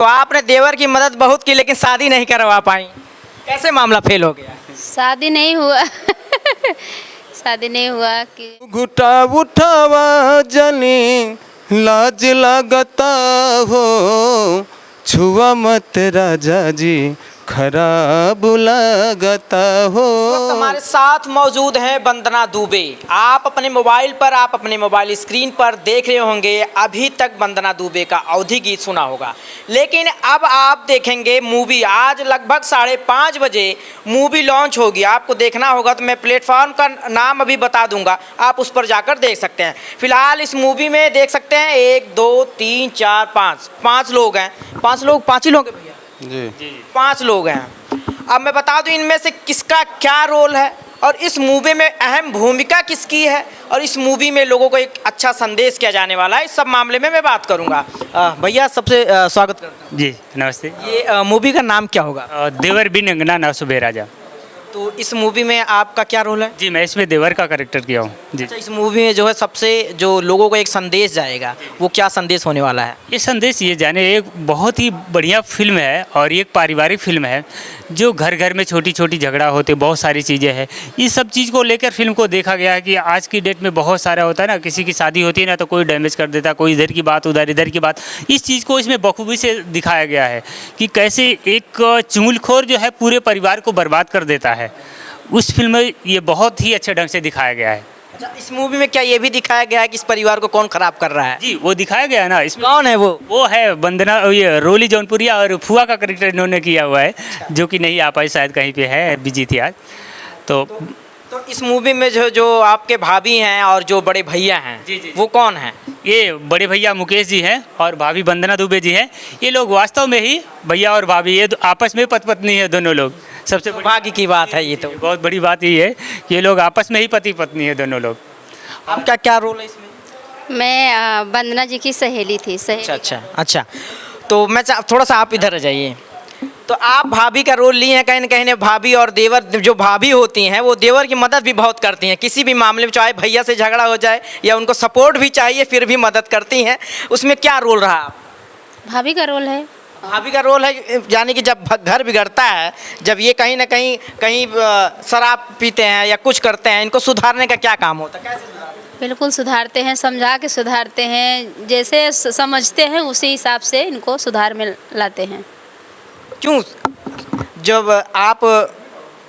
तो आपने देवर की मदद बहुत की लेकिन शादी नहीं करवा पाई, कैसे मामला फेल हो गया? शादी नहीं हुआ शादी नहीं हुआ कि घुटा उठावा जनी लाज लगता हो, छुआ मत राजा जी खराब लगता हो। इस वक्त हमारे साथ मौजूद हैं वंदना दुबे। आप अपने मोबाइल स्क्रीन पर देख रहे होंगे, अभी तक वंदना दुबे का अवधि गीत सुना होगा, लेकिन अब आप देखेंगे मूवी। आज लगभग 5:30 बजे मूवी लॉन्च होगी, आपको देखना होगा तो मैं प्लेटफॉर्म का नाम अभी बता दूंगा, आप उस पर जाकर देख सकते हैं। फिलहाल इस मूवी में देख सकते हैं 1 2 3 4 5 लोग हैं। 5 ही लोग हैं भैया जी 5 लोग हैं। अब मैं बता दूं इनमें से किसका क्या रोल है और इस मूवी में अहम भूमिका किसकी है और इस मूवी में लोगों को एक अच्छा संदेश किया जाने वाला है, इस सब मामले में मैं बात करूंगा। भैया सबसे स्वागत करता हूं। जी नमस्ते। ये मूवी का नाम क्या होगा? देवर बिन अंगना ना सुबह राजा। तो इस मूवी में आपका क्या रोल है? जी मैं इसमें देवर का कैरेक्टर किया हूँ जी। अच्छा, इस मूवी में जो है सबसे जो लोगों को एक संदेश जाएगा, वो क्या संदेश होने वाला है? ये संदेश ये जाने, एक बहुत ही बढ़िया फिल्म है और ये एक पारिवारिक फिल्म है, जो घर घर में छोटी छोटी झगड़ा होते, बहुत सारी चीज़ें हैं। इस सब चीज़ को लेकर फिल्म को देखा गया है कि आज की डेट में बहुत सारा होता है ना, किसी की शादी होती है ना तो कोई डैमेज कर देता, कोई इधर की बात उधर, इधर की बात। इस चीज़ को इसमें बखूबी से दिखाया गया है कि कैसे एक चुगलखोर जो है पूरे परिवार को बर्बाद कर देता है। उस फिल्म में ये बहुत ही अच्छे ढंग से दिखाया गया है। अच्छा, इस मूवी में क्या ये भी दिखाया गया है कि इस परिवार को कौन खराब कर रहा है? जी वो दिखाया गया है ना इसमें। कौन है वो? है वंदना, ये रोली जौनपुरिया और फुआ का कैरेक्टर इन्होंने किया हुआ है, जो कि नहीं आ पाई, शायद कहीं पे है, बिजी थी आज। तो इस मूवी में जो आपके भाभी हैं और जो बड़े भैया हैं, जी। वो कौन हैं? ये बड़े भैया मुकेश जी हैं और भाभी वंदना दुबे जी हैं। ये लोग वास्तव में ही भैया और भाभी, ये आपस में पति पत्नी है दोनों लोग। सबसे भाग्य की बात है ये तो। बहुत बड़ी बात ये है कि ये लोग आपस में ही पति पत्नी है दोनों लोग। आपका क्या रोल है इसमें? मैं वंदना जी की सहेली थी। अच्छा। तो मैं थोड़ा सा आप इधर आ जाइए। तो आप भाभी का रोल लिए हैं, कहीं ना कहीं भाभी और देवर, जो भाभी होती हैं वो देवर की मदद भी बहुत करती हैं किसी भी मामले में, चाहे भैया से झगड़ा हो जाए या उनको सपोर्ट भी चाहिए फिर भी मदद करती हैं। उसमें क्या रोल रहा? भाभी का रोल है। भाभी का रोल है, यानी कि जब घर बिगड़ता है, जब ये कहीं ना कहीं शराब पीते हैं या कुछ करते हैं, इनको सुधारने का क्या काम होता है? कैसे सुधारते हैं? बिल्कुल सुधारते हैं, समझा के सुधारते हैं, जैसे समझते हैं उसी हिसाब से इनको सुधार में लाते हैं। क्यों? जब आप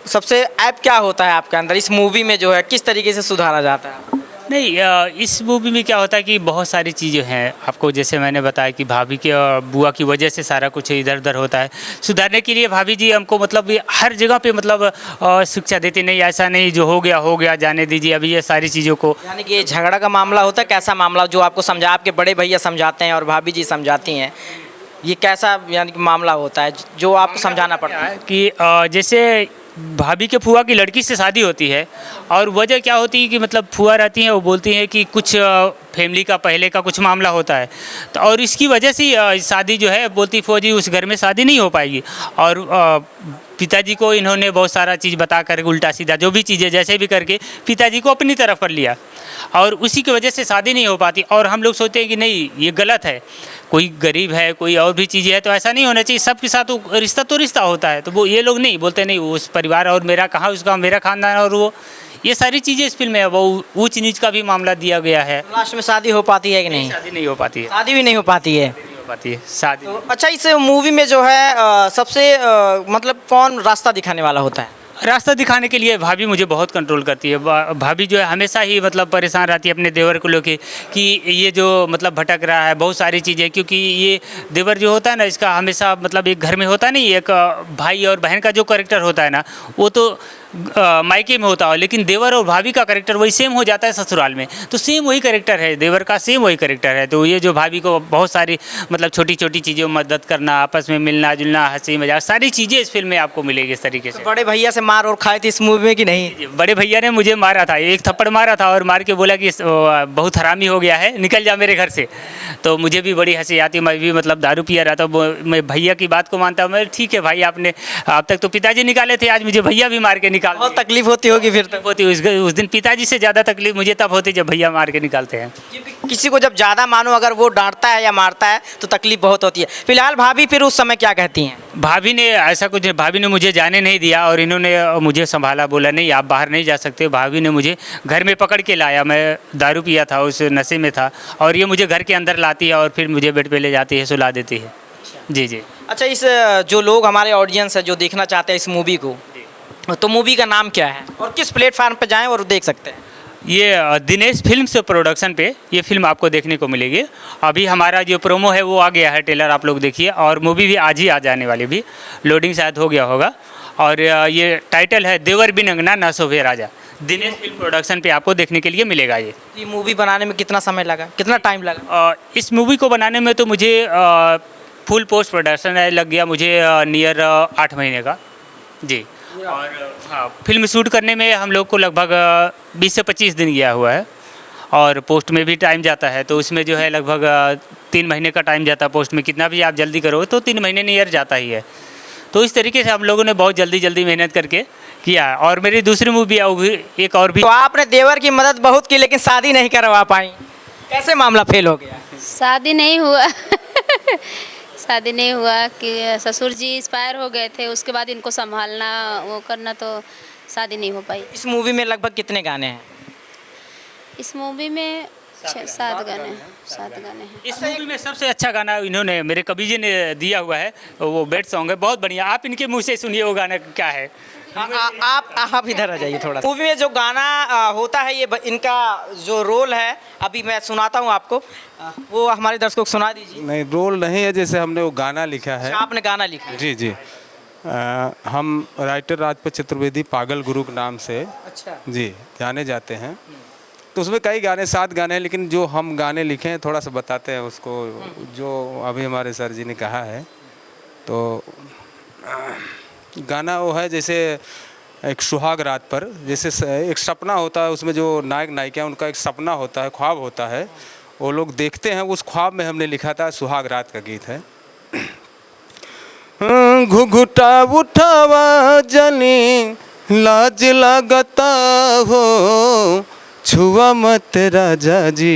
सबसे ऐप क्या होता है आपके अंदर इस मूवी में, जो है किस तरीके से सुधारा जाता है? नहीं, इस मूवी में क्या होता है कि बहुत सारी चीज़ें हैं आपको, जैसे मैंने बताया कि भाभी के बुआ की वजह से सारा कुछ इधर उधर होता है। सुधारने के लिए भाभी जी हमको मतलब ये हर जगह पे मतलब शिक्षा देती, नहीं ऐसा नहीं, जो हो गया जाने दीजिए अभी ये सारी चीज़ों को। यानी कि ये झगड़ा का मामला होता है, कैसा मामला जो आपको समझा, आपके बड़े भैया समझाते हैं और भाभी जी समझाती हैं, ये कैसा यानी कि मामला होता है जो आपको समझाना पड़ता है? कि जैसे भाभी के फुआ की लड़की से शादी होती है और वजह क्या होती है कि मतलब फुआ रहती हैं, वो बोलती हैं कि कुछ फैमिली का पहले का कुछ मामला होता है, तो और इसकी वजह से शादी जो है, बोलती फुआ जी उस घर में शादी नहीं हो पाएगी। और पिताजी को इन्होंने बहुत सारा चीज़ बता कर उल्टा सीधा जो भी चीज़ें जैसे भी करके पिताजी को अपनी तरफ कर लिया और उसी की वजह से शादी नहीं हो पाती। और हम लोग सोचते हैं कि नहीं ये गलत है, कोई गरीब है, कोई और भी चीज़ें है, तो ऐसा नहीं होना चाहिए, सबके साथ रिश्ता तो रिश्ता होता है। तो वो ये लोग नहीं बोलते, नहीं उस परिवार और मेरा कहाँ, उसका मेरा खानदान और वो, ये सारी चीज़ें इस फिल्म में है। वो ऊंच नीच का भी मामला दिया गया है। लास्ट में शादी हो पाती है कि नहीं? शादी नहीं हो पाती है। शादी भी नहीं हो पाती है। शादी। तो अच्छा, इस मूवी में जो है सबसे मतलब कौन रास्ता दिखाने वाला होता है? रास्ता दिखाने के लिए भाभी मुझे बहुत कंट्रोल करती है। भाभी जो है हमेशा ही मतलब परेशान रहती है अपने देवर को लेके कि ये जो मतलब भटक रहा है, बहुत सारी चीज़ें, क्योंकि ये देवर जो होता है ना, इसका हमेशा मतलब एक घर में होता नहीं, एक भाई और बहन का जो कैरेक्टर होता है ना, वो तो मायके में होता हो, लेकिन देवर और भाभी का कैरेक्टर वही सेम हो जाता है ससुराल में। तो सेम वही कैरेक्टर है देवर का, सेम वही कैरेक्टर है। तो ये जो भाभी को बहुत सारी मतलब छोटी छोटी चीज़ों में मदद करना, आपस में मिलना जुलना, हंसी मजाक, सारी चीज़ें इस फिल्म में आपको मिलेगी इस तरीके से। तो बड़े भैया से मार और खाए थे इस मूवी में कि नहीं? बड़े भैया ने मुझे मारा था, एक थप्पड़ मारा था और मार के बोला कि बहुत हरामी हो गया है, निकल जा मेरे घर से। तो मुझे भी बड़ी हंसी आती, मैं भी मतलब दारू पिया रहा था, मैं भैया की बात को मानता हूँ। मैं ठीक है भाई, आपने अब तक तो पिताजी निकाले थे, आज मुझे भैया भी मार के निकाल। बहुत तकलीफ होती होगी फिर तो। होती उस दिन पिताजी से ज़्यादा तकलीफ मुझे तब होती जब भैया मार के निकालते हैं। किसी को जब ज़्यादा मानो अगर वो डांटता है या मारता है तो तकलीफ बहुत होती है। फिलहाल भाभी फिर उस समय क्या कहती हैं? भाभी ने ऐसा कुछ, भाभी ने मुझे जाने नहीं दिया और इन्होंने मुझे संभाला, बोला नहीं आप बाहर नहीं जा सकते। भाभी ने मुझे घर में पकड़ के लाया, मैं दारू पिया था, उस नशे में था, और ये मुझे घर के अंदर लाती है और फिर मुझे बेड पे ले जाती है, सुला देती है। जी जी। अच्छा, इस जो लोग हमारे ऑडियंस है जो देखना चाहते हैं इस मूवी को, तो मूवी का नाम क्या है और किस प्लेटफार्म पर जाएँ और देख सकते हैं? ये दिनेश फिल्म्स प्रोडक्शन पे ये फिल्म आपको देखने को मिलेगी। अभी हमारा जो प्रोमो है वो आ गया है, ट्रेलर आप लोग देखिए, और मूवी भी आज ही आ जाने वाली, भी लोडिंग शायद हो गया होगा। और ये टाइटल है देवर बिन अंगना ना शोभे राजा। दिनेश फिल्म प्रोडक्शन पे आपको देखने के लिए मिलेगा। ये मूवी बनाने में कितना समय लगा, कितना टाइम लगा? इस मूवी को बनाने में तो मुझे फुल पोस्ट प्रोडक्शन लग गया मुझे नियर 8 महीने का। जी। और हाँ, फिल्म शूट करने में हम लोग को लगभग 20 से 25 दिन गया हुआ है, और पोस्ट में भी टाइम जाता है, तो उसमें जो है लगभग 3 महीने का टाइम जाता है। पोस्ट में कितना भी आप जल्दी करो तो 3 महीने नियर जाता ही है। तो इस तरीके से हम लोगों ने बहुत जल्दी मेहनत करके किया है। और मेरी दूसरी मूवी एक और भी। तो आपने देवर की मदद बहुत की लेकिन शादी नहीं करवा पाई, कैसे मामला फेल हो गया? शादी नहीं हुआ शादी नहीं हुआ कि ससुर जी एक्सपायर हो गए थे, उसके बाद इनको संभालना वो करना, तो शादी नहीं हो पाई। इस मूवी में लगभग कितने गाने हैं? इस मूवी में 7 गाने हैं। इस मूवी में सबसे अच्छा गाना इन्होंने मेरे कवि जी ने दिया हुआ है, वो बेड सॉन्ग है, बहुत बढ़िया। आप इनके मुंह से सुनिए वो गाना क्या है। आप इधर आ जाइए थोड़ा। मूवी में जो गाना होता है, ये इनका जो रोल है, अभी मैं सुनाता हूँ आपको, वो हमारे दर्शकों को सुना दीजिए। नहीं, रोल नहीं है, जैसे हमने वो गाना लिखा है। आपने गाना लिखा है? जी जी। हम राइटर राजपत चतुर्वेदी पागल गुरु के नाम से अच्छा जी जाने जाते हैं। तो उसमें कई गाने, 7 गाने हैं, लेकिन जो हम गाने लिखे हैं थोड़ा सा बताते हैं उसको, जो अभी हमारे सर जी ने कहा है। तो गाना वो है जैसे एक सुहाग रात पर, जैसे एक सपना होता है, उसमें जो नायक नायिका उनका एक सपना होता है, ख्वाब होता है, वो लोग देखते हैं, उस ख्वाब में हमने लिखा था सुहाग रात का गीत है। घुघुटा उठावा जनी लाज लगता हो, छुआ मत राजा जी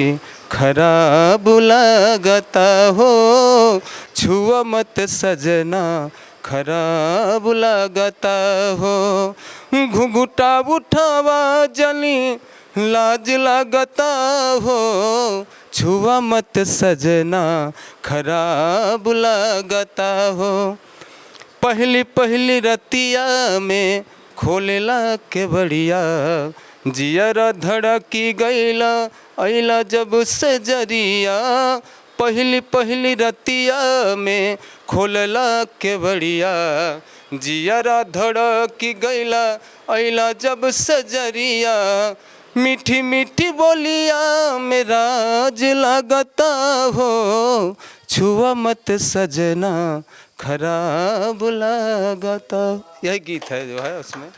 खराब लगता हो, छुआ मत सजना खराब लगता हो, घुघुटा उठावा जनी लाज लगता हो, छुआ मत सजना खराब लगता हो, पहली पहली रतिया में खोलेला के बढ़िया, जियरा धड़की गईला अइला जब से जरिया, पहली पहली रतिया में खोलला के बढ़िया, जियरा धड़की गईला अइला जब से जरिया, मीठी मीठी बोलिया में राज लगता हो, छुआ मत सजना खराब लगता। यही गीत है जो है उसमें।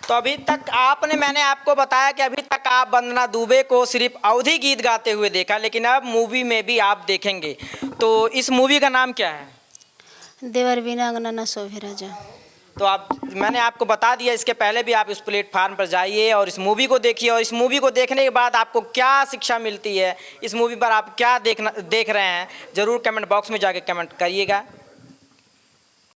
तो अभी तक मैंने आपको बताया कि अभी तक आप वंदना दुबे को सिर्फ अवधी गीत गाते हुए देखा, लेकिन अब मूवी में भी आप देखेंगे। तो इस मूवी का नाम क्या है? देवर बिना अंगना ना शोभे राजा। तो मैंने आपको बता दिया, इसके पहले भी आप इस प्लेटफार्म पर जाइए और इस मूवी को देखिए, और इस मूवी को देखने के बाद आपको क्या शिक्षा मिलती है, इस मूवी पर आप क्या देख रहे हैं, ज़रूर कमेंट बॉक्स में जाके कमेंट करिएगा।